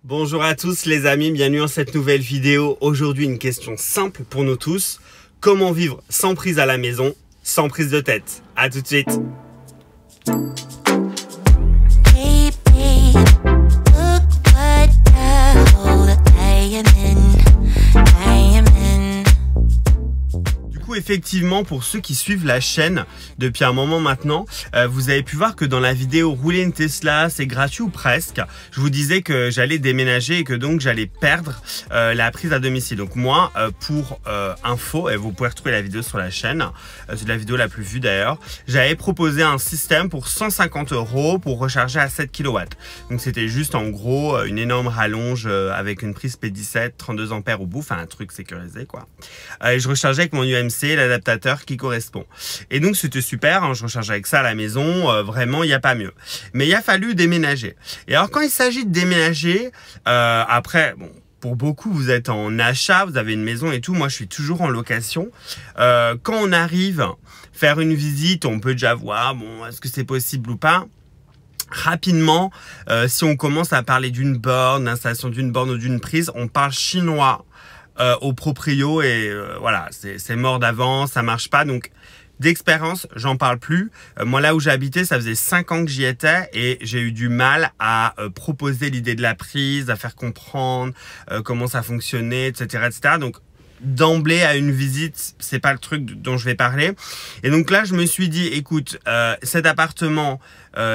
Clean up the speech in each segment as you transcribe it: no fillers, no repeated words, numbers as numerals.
Bonjour à tous les amis, bienvenue dans cette nouvelle vidéo. Aujourd'hui une question simple pour nous tous. Comment vivre sans prise à la maison, sans prise de tête? A tout de suite. Effectivement, pour ceux qui suivent la chaîne depuis un moment maintenant, vous avez pu voir que dans la vidéo rouler une Tesla c'est gratuit ou presque, je vous disais que j'allais déménager et que donc j'allais perdre la prise à domicile. Donc moi pour info, et vous pouvez retrouver la vidéo sur la chaîne, c'est la vidéo la plus vue d'ailleurs, j'avais proposé un système pour 150 € pour recharger à 7 kW. Donc c'était juste en gros une énorme rallonge avec une prise P17 32 ampères au bout, enfin un truc sécurisé quoi. Et je rechargeais avec mon UMC, l'adaptateur qui correspond. Et donc c'était super, hein, je recharge avec ça à la maison, vraiment il n'y a pas mieux. Mais il a fallu déménager. Et alors quand il s'agit de déménager, après, bon, pour beaucoup vous êtes en achat, vous avez une maison et tout, moi je suis toujours en location. Quand on arrive faire une visite, on peut déjà voir, bon, est-ce que c'est possible ou pas. Rapidement, si on commence à parler d'une borne, l'installation d'une borne ou d'une prise, on parle chinois au proprio et voilà, c'est mort d'avance, ça marche pas. Donc d'expérience, j'en parle plus. Moi là où j'habitais, ça faisait 5 ans que j'y étais et j'ai eu du mal à proposer l'idée de la prise, à faire comprendre comment ça fonctionnait, etc., etc. Donc d'emblée à une visite, c'est pas le truc dont je vais parler. Et donc là, je me suis dit, écoute, cet appartement,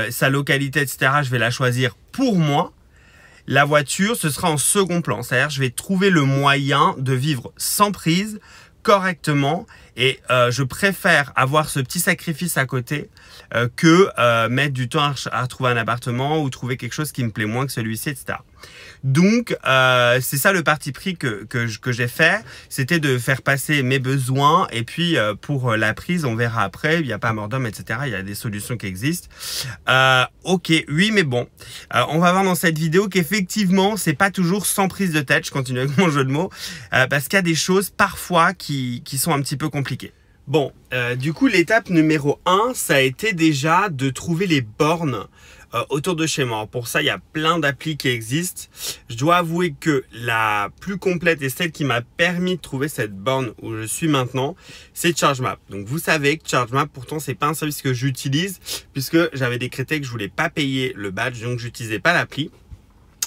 sa localité, etc., je vais la choisir pour moi. La voiture, ce sera en second plan. C'est-à-dire, je vais trouver le moyen de vivre sans prise, correctement. Et je préfère avoir ce petit sacrifice à côté que mettre du temps à retrouver un appartement ou trouver quelque chose qui me plaît moins que celui-ci, etc. Donc, c'est ça le parti pris que j'ai fait. C'était de faire passer mes besoins. Et puis, pour la prise, on verra après. Il n'y a pas mort d'homme, etc. Il y a des solutions qui existent. Ok, oui, mais bon. On va voir dans cette vidéo qu'effectivement, c'est pas toujours sans prise de tête. Je continue avec mon jeu de mots. Parce qu'il y a des choses, parfois, qui sont un petit peu compliquées. Bon, du coup, l'étape numéro 1, ça a été déjà de trouver les bornes autour de chez moi. Pour ça, il y a plein d'applis qui existent. Je dois avouer que la plus complète et celle qui m'a permis de trouver cette borne où je suis maintenant, c'est ChargeMap. Donc, vous savez que ChargeMap, pourtant, c'est pas un service que j'utilise puisque j'avais décrété que je voulais pas payer le badge, donc j'utilisais pas l'appli.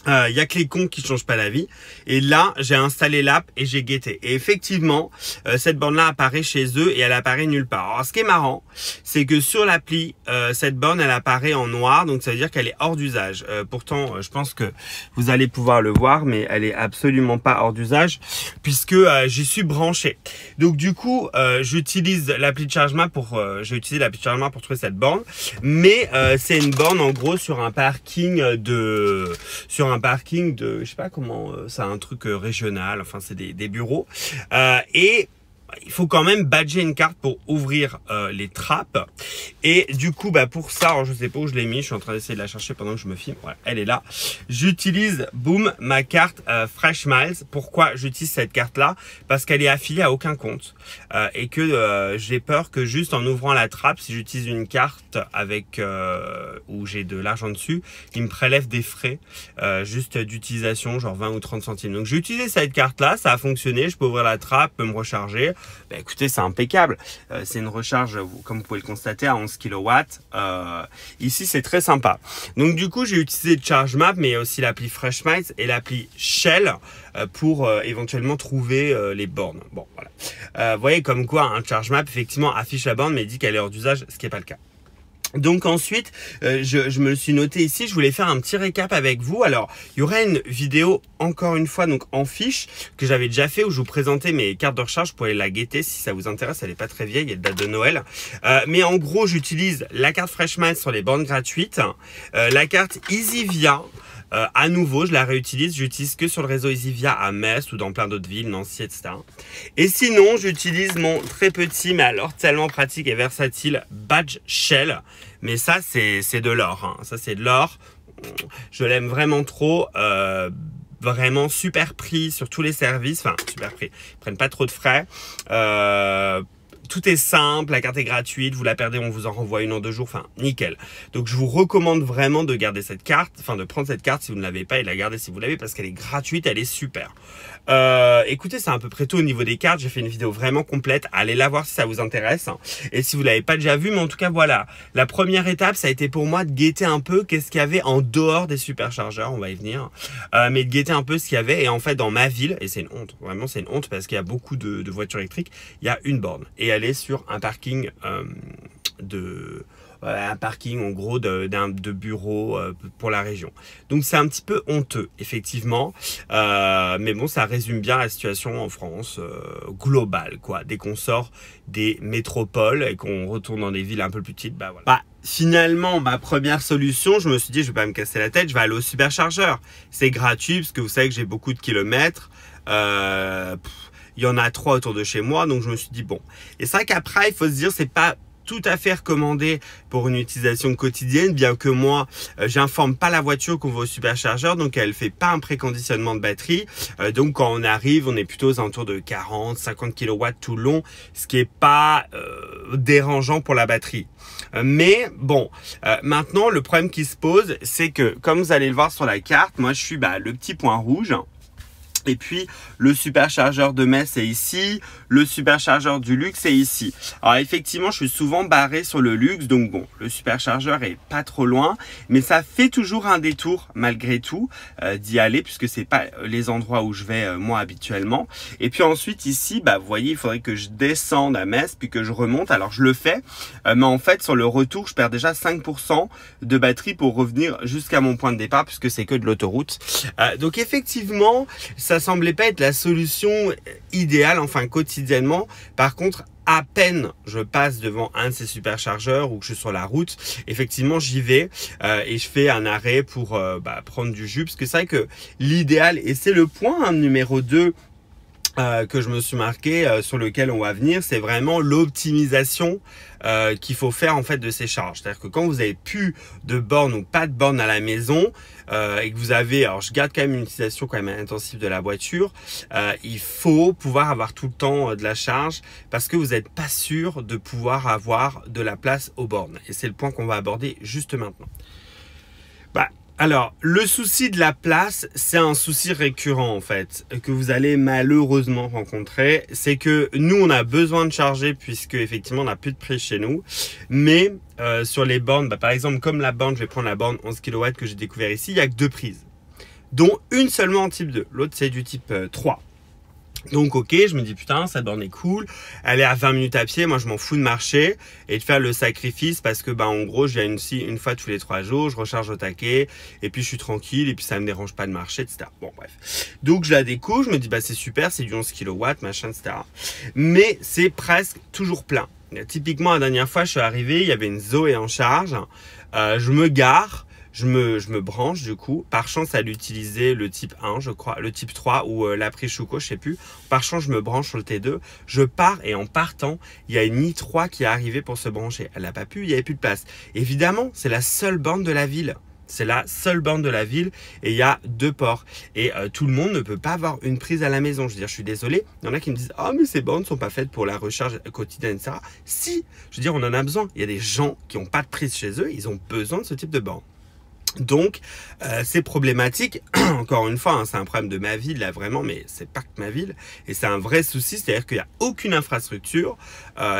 Il y a que les cons qui changent pas la vie. Et là, j'ai installé l'app et j'ai guetté. Et effectivement, cette borne-là apparaît chez eux et elle apparaît nulle part. Alors, ce qui est marrant, c'est que sur l'appli, cette borne, elle apparaît en noir. Donc, ça veut dire qu'elle est hors d'usage. Pourtant, je pense que vous allez pouvoir le voir, mais elle est absolument pas hors d'usage puisque j'y suis branché. Donc, du coup, j'utilise l'appli de ChargeMap pour, j'ai utilisé l'appli de ChargeMap pour trouver cette borne. Mais c'est une borne, en gros, sur un parking de je sais pas comment, c'est un truc régional, enfin c'est des bureaux, et il faut quand même badger une carte pour ouvrir les trappes. Et du coup, bah pour ça, alors je sais pas où je l'ai mis, je suis en train d'essayer de la chercher pendant que je me filme. Voilà, elle est là. J'utilise, boum, ma carte Fresh Miles. Pourquoi j'utilise cette carte-là? Parce qu'elle est affiliée à aucun compte et que j'ai peur que juste en ouvrant la trappe, si j'utilise une carte avec où j'ai de l'argent dessus, il me prélève des frais juste d'utilisation, genre 20 ou 30 centimes. Donc j'ai utilisé cette carte-là, ça a fonctionné. Je peux ouvrir la trappe, me recharger. Bah, écoutez, c'est impeccable. C'est une recharge, comme vous pouvez le constater, à 11 kW. Ici, c'est très sympa. Donc, du coup, j'ai utilisé ChargeMap, mais aussi l'appli FreshMiles et l'appli Shell pour éventuellement trouver les bornes. Bon, voilà. Vous voyez comme quoi, un ChargeMap, effectivement, affiche la borne, mais dit qu'elle est hors d'usage, ce qui n'est pas le cas. Donc ensuite, je me le suis noté ici, je voulais faire un petit récap avec vous. Alors, il y aurait une vidéo, encore une fois, donc en fiche, que j'avais déjà fait, où je vous présentais mes cartes de recharge. Vous pouvez la guetter si ça vous intéresse, elle n'est pas très vieille, elle date de Noël. Mais en gros, j'utilise la carte FreshMiles sur les bornes gratuites, la carte EasyVia. À nouveau, je la réutilise. J'utilise que sur le réseau EasyVia à Metz ou dans plein d'autres villes, Nancy, etc. Et sinon, j'utilise mon très petit, mais alors tellement pratique et versatile badge Shell. Mais ça, c'est de l'or. Hein. Ça, c'est de l'or. Je l'aime vraiment trop. Vraiment super prix sur tous les services. Enfin, super prix. Ils prennent pas trop de frais. tout est simple, la carte est gratuite, vous la perdez, on vous en renvoie une en 2 jours, enfin nickel. Donc je vous recommande vraiment de garder cette carte, enfin de prendre cette carte si vous ne l'avez pas et de la garder si vous l'avez parce qu'elle est gratuite, elle est super. Écoutez, c'est à peu près tout au niveau des cartes, j'ai fait une vidéo vraiment complète, allez la voir si ça vous intéresse. Et si vous l'avez pas déjà vu, mais en tout cas voilà, la première étape ça a été pour moi de guetter un peu qu'est-ce qu'il y avait en dehors des superchargeurs, on va y venir, mais de guetter un peu ce qu'il y avait. Et en fait dans ma ville, et c'est une honte, vraiment c'est une honte parce qu'il y a beaucoup de voitures électriques, il y a une borne et elle est sur un parking un parking en gros de bureaux pour la région. Donc c'est un petit peu honteux effectivement, mais bon ça résume bien la situation en France globale quoi. Dès qu'on sort des métropoles et qu'on retourne dans des villes un peu plus petites, bah voilà. Finalement, ma première solution, je me suis dit je vais pas me casser la tête, je vais aller au superchargeur. C'est gratuit parce que vous savez que j'ai beaucoup de kilomètres. Il y en a 3 autour de chez moi, donc je me suis dit bon. Et c'est vrai qu'après, il faut se dire, c'est pas tout à fait recommandé pour une utilisation quotidienne, bien que moi, j'informe pas la voiture qu'on va au superchargeur, donc elle fait pas un préconditionnement de batterie. Donc quand on arrive, on est plutôt aux alentours de 40-50 kW tout le long, ce qui est pas dérangeant pour la batterie. Mais bon, maintenant, le problème qui se pose, c'est que, comme vous allez le voir sur la carte, moi je suis le petit point rouge. Et puis, le superchargeur de Metz est ici, le superchargeur du luxe est ici. Alors effectivement, je suis souvent barré sur le luxe, donc bon, le superchargeur est pas trop loin, mais ça fait toujours un détour malgré tout d'y aller, puisque c'est pas les endroits où je vais moi habituellement. Et puis ensuite ici, vous voyez, il faudrait que je descende à Metz, puis que je remonte. Alors je le fais, mais en fait sur le retour, je perds déjà 5% de batterie pour revenir jusqu'à mon point de départ, puisque c'est que de l'autoroute. Donc effectivement, ça semblait pas être la solution idéale, enfin quotidiennement. Par contre, à peine je passe devant un de ces superchargeurs ou que je suis sur la route, effectivement j'y vais et je fais un arrêt pour prendre du jus, parce que c'est vrai que l'idéal, et c'est le point numéro 2 que je me suis marqué, sur lequel on va venir, c'est vraiment l'optimisation qu'il faut faire en fait de ces charges. C'est-à-dire que quand vous avez plus de bornes ou pas de bornes à la maison et que vous avez, alors je garde quand même une utilisation quand même intensive de la voiture, il faut pouvoir avoir tout le temps de la charge, parce que vous n'êtes pas sûr de pouvoir avoir de la place aux bornes. Et c'est le point qu'on va aborder juste maintenant. Alors, le souci de la place, c'est un souci récurrent en fait, que vous allez malheureusement rencontrer. C'est que nous, on a besoin de charger puisque effectivement, on n'a plus de prise chez nous. Mais sur les bornes, par exemple, comme la borne, je vais prendre la borne 11 kW que j'ai découvert ici, il n'y a que 2 prises, dont une seulement en type 2. L'autre, c'est du type 3. Donc ok, je me dis putain, cette borne est cool, elle est à 20 minutes à pied, moi je m'en fous de marcher et de faire le sacrifice, parce que en gros je viens une fois tous les 3 jours, je recharge au taquet et puis je suis tranquille et puis ça me dérange pas de marcher, etc. Bon bref, donc je la découvre, je me dis c'est super, c'est du 11 kW, machin, etc. Mais c'est presque toujours plein. Typiquement la dernière fois je suis arrivé, il y avait une Zoé en charge, je me gare. Je me branche du coup. Par chance, elle utilisait le type 1, je crois, le type 3 ou la prise Chouco, je sais plus. Par chance, je me branche sur le T2. Je pars et en partant, il y a une i3 qui est arrivée pour se brancher. Elle n'a pas pu, il n'y avait plus de place. Évidemment, c'est la seule borne de la ville. C'est la seule borne de la ville et il y a 2 ports. Et tout le monde ne peut pas avoir une prise à la maison. Je veux dire, je suis désolé. Il y en a qui me disent « Oh, mais ces bornes ne sont pas faites pour la recharge quotidienne, etc. » Si, je veux dire, on en a besoin. Il y a des gens qui n'ont pas de prise chez eux. Ils ont besoin de ce type de borne. Donc, c'est problématique. Encore une fois, c'est un problème de ma ville, là, vraiment, mais c'est pas que ma ville. Et c'est un vrai souci, c'est-à-dire qu'il n'y a aucune infrastructure.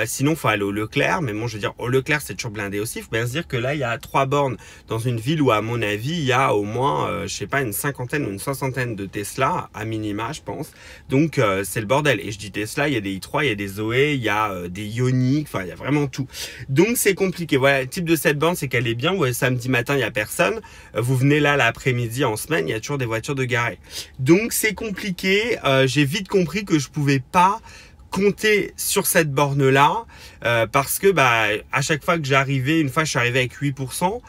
Sinon, il faut aller au Leclerc. Mais bon, je veux dire, au Leclerc, c'est toujours blindé aussi. Il faut bien se dire que là, il y a 3 bornes dans une ville où, à mon avis, il y a au moins, je sais pas, une cinquantaine ou une soixantaine de Tesla, à minima, je pense. Donc, c'est le bordel. Et je dis Tesla, il y a des i3, il y a des Zoé, il y a des Ioniq, enfin, il y a vraiment tout. Donc, c'est compliqué. Voilà, le type de cette borne, c'est qu'elle est bien. Ouais, samedi matin, il n'y a personne. Vous venez là l'après-midi en semaine, il y a toujours des voitures de garées. Donc c'est compliqué. J'ai vite compris que je pouvais pas compter sur cette borne là parce que à chaque fois que j'arrivais, une fois je suis arrivé avec 8%.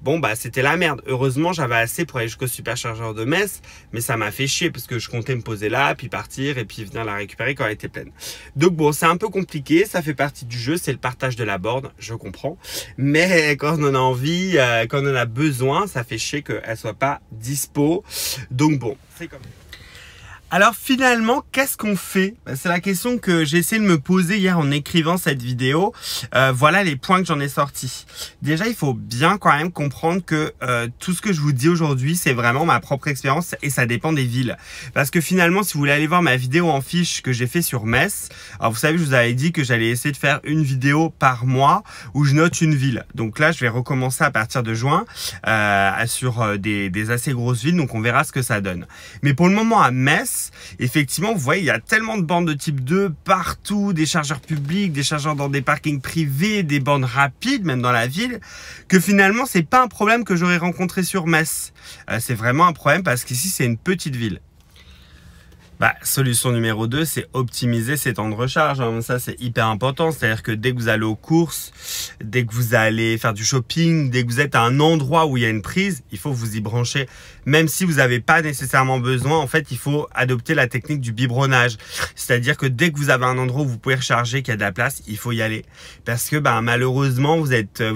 Bon c'était la merde. Heureusement j'avais assez pour aller jusqu'au superchargeur de Metz, mais ça m'a fait chier parce que je comptais me poser là, puis partir et puis venir la récupérer quand elle était pleine. Donc bon, c'est un peu compliqué, ça fait partie du jeu, c'est le partage de la borne, je comprends. Mais quand on en a envie, quand on en a besoin, ça fait chier qu'elle soit pas dispo. Donc bon, c'est comme ça. Alors finalement, qu'est-ce qu'on fait? C'est la question que j'ai essayé de me poser hier en écrivant cette vidéo. Voilà les points que j'en ai sortis. Déjà, il faut bien quand même comprendre que tout ce que je vous dis aujourd'hui, c'est vraiment ma propre expérience et ça dépend des villes. Parce que finalement, si vous voulez aller voir ma vidéo en fiche que j'ai fait sur Metz, alors vous savez, je vous avais dit que j'allais essayer de faire une vidéo par mois où je note une ville. Donc là, je vais recommencer à partir de juin sur des assez grosses villes, donc on verra ce que ça donne. Mais pour le moment, à Metz, effectivement, vous voyez, il y a tellement de bornes de type 2 partout, des chargeurs publics, des chargeurs dans des parkings privés, des bornes rapides, même dans la ville, que finalement, c'est pas un problème que j'aurais rencontré sur Metz. C'est vraiment un problème parce qu'ici, c'est une petite ville. Solution numéro 2, c'est optimiser ses temps de recharge. Ça, c'est hyper important. C'est-à-dire que dès que vous allez aux courses, dès que vous allez faire du shopping, dès que vous êtes à un endroit où il y a une prise, il faut vous y brancher. Même si vous n'avez pas nécessairement besoin, en fait, il faut adopter la technique du biberonnage. C'est-à-dire que dès que vous avez un endroit où vous pouvez recharger, qu'il y a de la place, il faut y aller. Parce que malheureusement, vous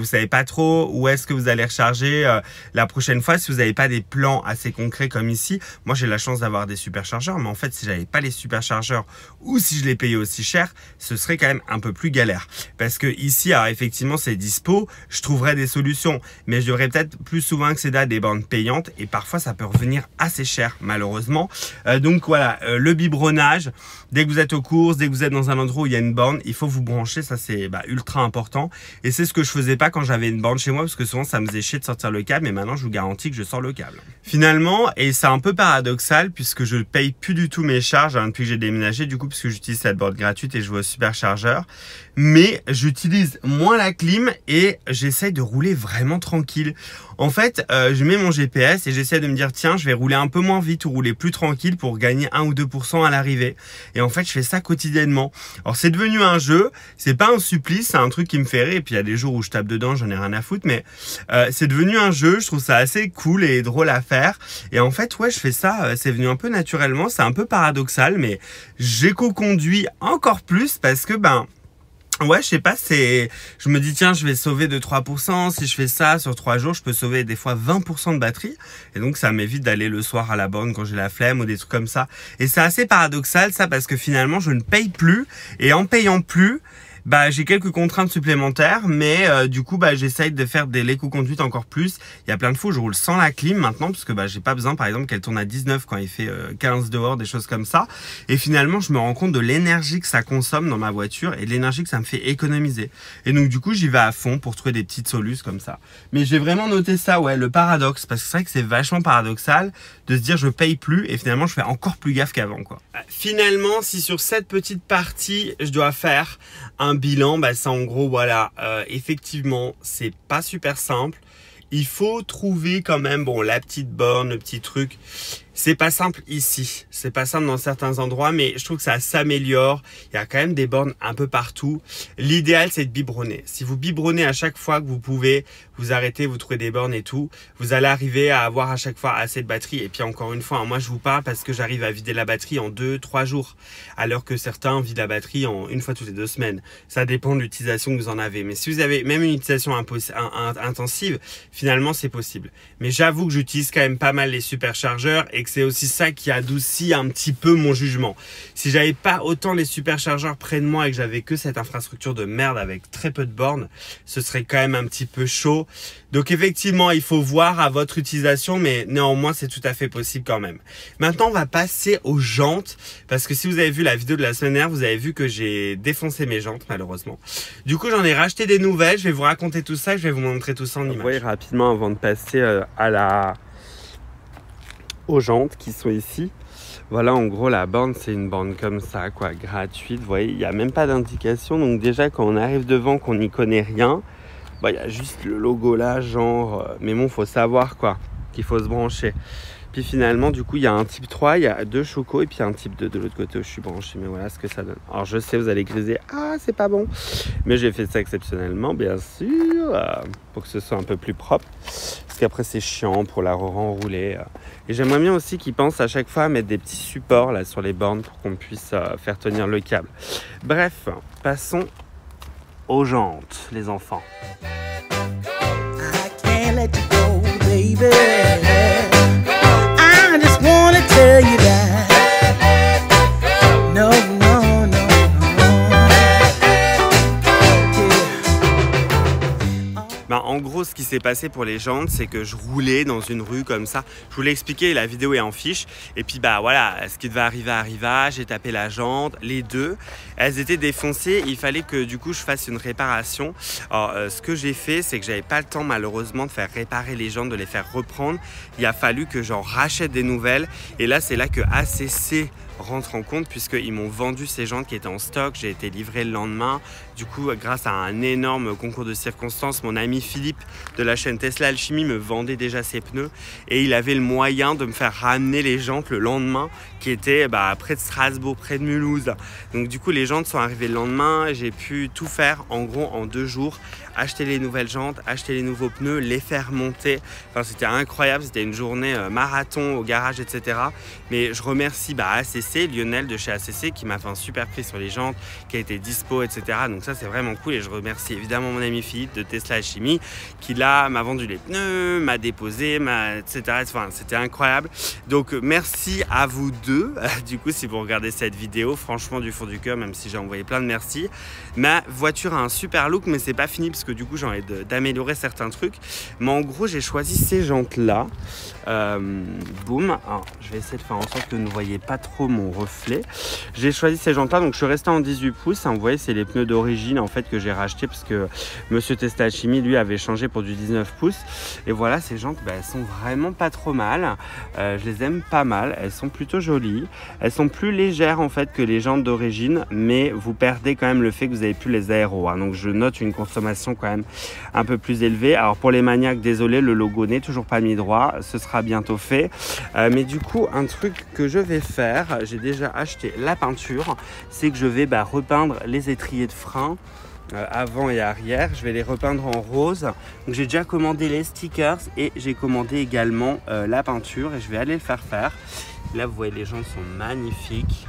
savez pas trop où est-ce que vous allez recharger la prochaine fois si vous n'avez pas des plans assez concrets comme ici. Moi, j'ai la chance d'avoir des superchargeurs, mais en fait, si j'avais pas les superchargeurs ou si je les payais aussi cher, ce serait quand même un peu plus galère. Parce que ici, alors effectivement, c'est dispo, je trouverais des solutions, mais je devrais peut-être plus souvent accéder à des bornes payantes et parfois ça peut revenir assez cher, malheureusement. Donc voilà, le biberonnage, dès que vous êtes aux courses, dès que vous êtes dans un endroit où il y a une borne, il faut vous brancher, ça c'est ultra important. Et c'est ce que je faisais pas quand j'avais une borne chez moi, parce que souvent ça me faisait chier de sortir le câble, mais maintenant je vous garantis que je sors le câble. Finalement, et c'est un peu paradoxal, puisque je paye plus du tout mes charges depuis que j'ai déménagé, du coup, puisque j'utilise cette borne gratuite et je vais au superchargeur, mais j'utilise moins la clim et j'essaye de rouler vraiment tranquille. En fait, je mets mon GPS et j'essaie de me dire tiens, je vais rouler un peu moins vite ou rouler plus tranquille pour gagner 1 ou 2% à l'arrivée. Et en fait, je fais ça quotidiennement. Alors c'est devenu un jeu, c'est pas un supplice, c'est un truc qui me fait rire. Et puis il y a des jours où je tape dedans, j'en ai rien à foutre, mais c'est devenu un jeu. Je trouve ça assez cool et drôle à faire. Et en fait, ouais, je fais ça, c'est venu un peu naturellement. C'est un peu paradoxal, mais j'éco-conduis encore plus parce que ouais, je sais pas, je me dis tiens, je vais sauver de 3%, si je fais ça sur 3 jours, je peux sauver des fois 20% de batterie et donc ça m'évite d'aller le soir à la borne quand j'ai la flemme ou des trucs comme ça. Et c'est assez paradoxal ça parce que finalement, je ne paye plus et en payant plus, j'ai quelques contraintes supplémentaires, mais du coup, j'essaye de faire de l'éco-conduite encore plus. Il y a plein de fois où je roule sans la clim maintenant, parce que j'ai pas besoin, par exemple, qu'elle tourne à 19 quand il fait 15 dehors, des choses comme ça. Et finalement, je me rends compte de l'énergie que ça consomme dans ma voiture et de l'énergie que ça me fait économiser. Et donc, du coup, j'y vais à fond pour trouver des petites solutions comme ça. Mais j'ai vraiment noté ça, ouais, le paradoxe, parce que c'est vrai que c'est vachement paradoxal de se dire je paye plus et finalement, je fais encore plus gaffe qu'avant, quoi. Finalement, si sur cette petite partie, je dois faire un bilan, c'est en gros, voilà, effectivement, c'est pas super simple. Il faut trouver quand même, la petite borne, le petit truc. C'est pas simple ici, c'est pas simple dans certains endroits, mais je trouve que ça s'améliore. Il y a quand même des bornes un peu partout. L'idéal, c'est de biberonner. Si vous biberonnez à chaque fois que vous pouvez, vous arrêtez, vous trouvez des bornes et tout, vous allez arriver à avoir à chaque fois assez de batterie. Et puis encore une fois, moi je vous parle parce que j'arrive à vider la batterie en 2-3 jours, alors que certains vident la batterie en une fois toutes les 2 semaines. Ça dépend de l'utilisation que vous en avez. Mais si vous avez même une utilisation intensive, finalement c'est possible. Mais j'avoue que j'utilise quand même pas mal les superchargeurs et c'est aussi ça qui adoucit un petit peu mon jugement. Si j'avais pas autant les superchargeurs près de moi et que j'avais que cette infrastructure de merde avec très peu de bornes, ce serait quand même un petit peu chaud. Donc effectivement, il faut voir à votre utilisation, mais néanmoins, c'est tout à fait possible quand même. Maintenant, on va passer aux jantes, parce que si vous avez vu la vidéo de la semaine dernière, vous avez vu que j'ai défoncé mes jantes, malheureusement. Du coup, j'en ai racheté des nouvelles, je vais vous raconter tout ça, je vais vous montrer tout ça en image. Vous voyez rapidement avant de passer aux jantes qui sont ici. Voilà, en gros, la borne, c'est une borne comme ça, quoi, gratuite. Vous voyez, il n'y a même pas d'indication. Donc déjà, quand on arrive devant, qu'on n'y connaît rien, il y a juste le logo là, genre... mais bon, il faut savoir, quoi, qu'il faut se brancher. Puis finalement, du coup, il y a un type 3, il y a 2 chocos et puis un type 2 de l'autre côté où je suis branché. Mais voilà ce que ça donne. Alors, je sais, vous allez griser. Ah, c'est pas bon. Mais j'ai fait ça exceptionnellement, bien sûr, pour que ce soit un peu plus propre. Parce qu'après, c'est chiant pour la renrouler. Et j'aimerais bien aussi qu'ils pensent à chaque fois à mettre des petits supports là sur les bornes pour qu'on puisse faire tenir le câble. Bref, passons aux jantes, les enfants. I can't let you go, baby. I just wanna tell you that s'est passé pour les jantes, c'est que je roulais dans une rue comme ça. Je vous l'ai expliqué, la vidéo est en fiche. Et puis bah voilà, ce qui devait arriver arriva, j'ai tapé la jante, les deux. Elles étaient défoncées, il fallait que du coup je fasse une réparation. Alors ce que j'ai fait, c'est que j'avais pas le temps malheureusement de faire réparer les jantes, de les faire reprendre. Il a fallu que j'en rachète des nouvelles. Et là, c'est là que ACC rentre en compte puisqu'ils m'ont vendu ces jantes qui étaient en stock. J'ai été livré le lendemain. Du coup, grâce à un énorme concours de circonstances, mon ami Philippe de la chaîne Tesla Alchimie me vendait déjà ses pneus et il avait le moyen de me faire ramener les jantes le lendemain qui était près de Strasbourg, près de Mulhouse. Donc du coup, les jantes sont arrivées le lendemain. J'ai pu tout faire en gros en 2 jours. Acheter les nouvelles jantes, acheter les nouveaux pneus, les faire monter. Enfin, c'était incroyable. C'était une journée marathon au garage, etc. Mais je remercie ACC, Lionel de chez ACC qui m'a fait un super prix sur les jantes, qui a été dispo, etc. Donc ça, c'est vraiment cool. Et je remercie évidemment mon ami Philippe de Tesla Alchimie qui là m'a vendu les pneus, m'a déposé, etc. Enfin, c'était incroyable. Donc merci à vous deux. Du coup, si vous regardez cette vidéo, franchement du fond du cœur, même si j'ai envoyé plein de merci. Ma voiture a un super look, mais c'est pas fini parce que du coup j'ai envie d'améliorer certains trucs. Mais en gros, j'ai choisi ces jantes là. Boum. Alors, je vais essayer de faire en sorte que vous ne voyez pas trop mon reflet. J'ai choisi ces jantes là, donc je suis resté en 18 pouces. Vous voyez, c'est les pneus d'origine en fait que j'ai racheté parce que Monsieur Tesla Alchimie lui avait changé pour du 19 pouces. Et voilà, ces jantes, elles sont vraiment pas trop mal. Je les aime pas mal. Elles sont plutôt jolies. Elles sont plus légères en fait que les jantes d'origine, mais vous perdez quand même le fait que vous avez plus les aéros. Donc je note une consommation quand même un peu plus élevée. Alors pour les maniaques, désolé, le logo n'est toujours pas mis droit. Ce sera bientôt fait. Mais du coup, un truc que je vais faire, j'ai déjà acheté la peinture, c'est que je vais repeindre les étriers de frein. Avant et arrière, je vais les repeindre en rose. Donc j'ai déjà commandé les stickers et j'ai commandé également la peinture et je vais aller le faire faire. Là vous voyez, les jantes sont magnifiques.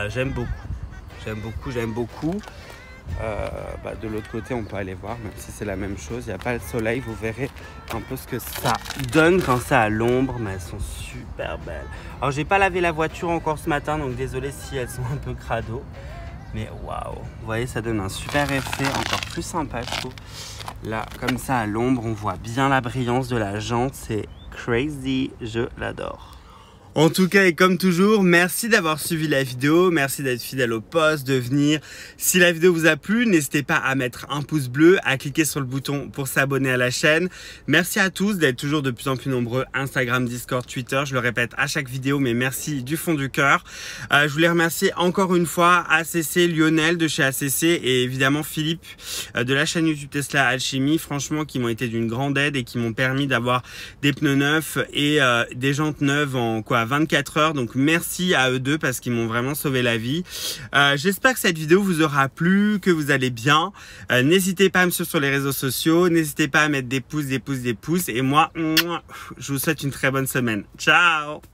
J'aime beaucoup. De l'autre côté on peut aller voir, même si c'est la même chose, il n'y a pas le soleil, vous verrez un peu ce que ça donne quand c'est à l'ombre, mais elles sont super belles. Alors j'ai pas lavé la voiture encore ce matin, donc désolé si elles sont un peu crado. Mais waouh, vous voyez, ça donne un super effet, encore plus sympa je trouve. Là, comme ça à l'ombre, on voit bien la brillance de la jante, c'est crazy, je l'adore. En tout cas, et comme toujours, merci d'avoir suivi la vidéo, merci d'être fidèle au post, de venir. Si la vidéo vous a plu, n'hésitez pas à mettre un pouce bleu, à cliquer sur le bouton pour s'abonner à la chaîne. Merci à tous d'être toujours de plus en plus nombreux, Instagram, Discord, Twitter, je le répète à chaque vidéo, mais merci du fond du cœur. Je voulais remercier encore une fois ACC, Lionel de chez ACC et évidemment Philippe de la chaîne YouTube Tesla Alchimie, franchement qui m'ont été d'une grande aide et qui m'ont permis d'avoir des pneus neufs et des jantes neuves en 24 heures, donc merci à eux deux parce qu'ils m'ont vraiment sauvé la vie. J'espère que cette vidéo vous aura plu, que vous allez bien. N'hésitez pas à me suivre sur les réseaux sociaux, n'hésitez pas à mettre des pouces et moi, je vous souhaite une très bonne semaine. Ciao!